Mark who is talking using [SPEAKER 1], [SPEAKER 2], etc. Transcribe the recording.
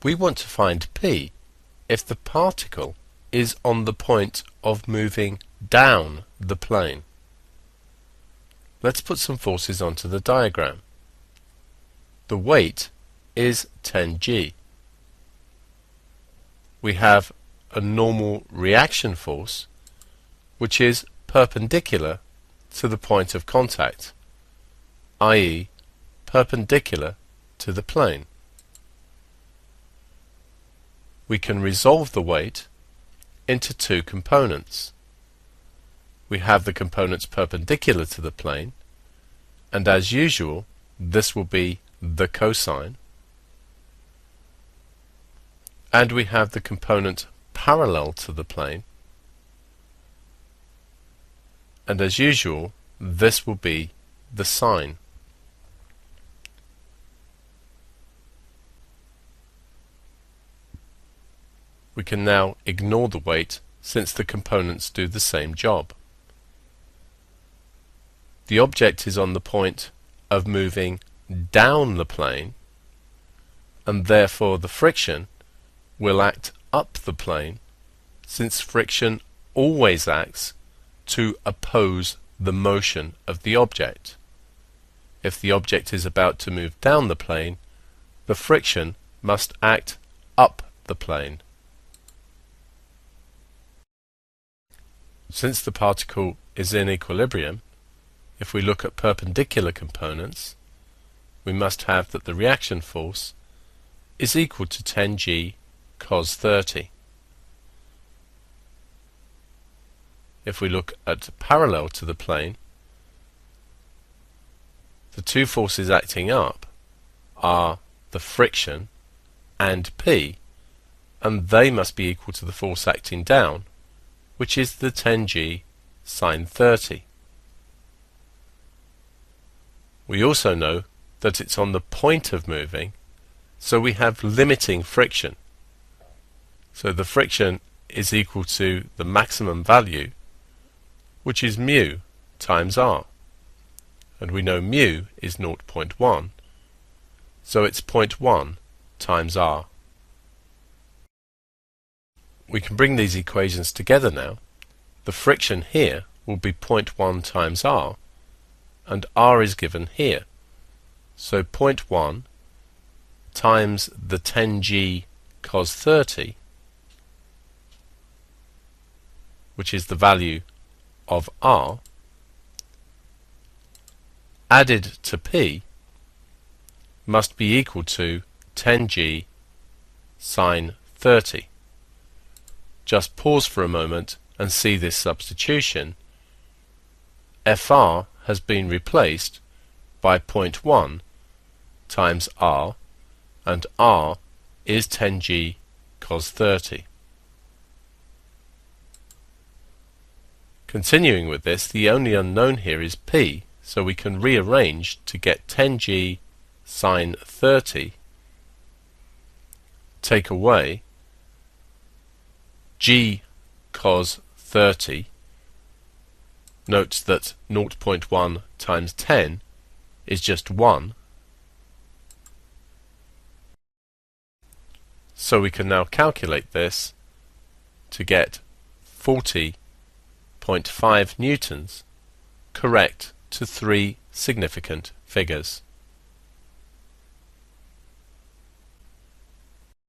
[SPEAKER 1] We want to find P if the particle is on the point of moving down the plane. Let's put some forces onto the diagram. The weight is 10g. We have a normal reaction force which is perpendicular to the point of contact, i.e. perpendicular to the plane. We can resolve the weight into two components. We have the components perpendicular to the plane, and as usual this will be the cosine, and we have the component parallel to the plane, and as usual this will be the sine. We can now ignore the weight since the components do the same job. The object is on the point of moving down the plane, and therefore the friction will act up the plane, since friction always acts to oppose the motion of the object. If the object is about to move down the plane, the friction must act up the plane. Since the particle is in equilibrium, if we look at perpendicular components, we must have that the reaction force is equal to 10g cos 30. If we look at parallel to the plane, the two forces acting up are the friction and P, and they must be equal to the force acting down, which is the 10g sine 30. We also know that it's on the point of moving, so we have limiting friction. So the friction is equal to the maximum value, which is mu times r. And we know mu is 0.1, so it's 0.1 times r. We can bring these equations together now. The friction here will be 0.1 times r, and r is given here. So 0.1 times the 10g cos 30, which is the value of r, added to P, must be equal to 10g sine 30. Just pause for a moment and see this substitution. Fr has been replaced by 0.1 times r, and r is 10g cos 30. Continuing with this, the only unknown here is P, so we can rearrange to get 10g sine 30, take away g cos 30. Note that 0.1 times 10 is just 1. So we can now calculate this to get 40.5 newtons, correct to 3 significant figures.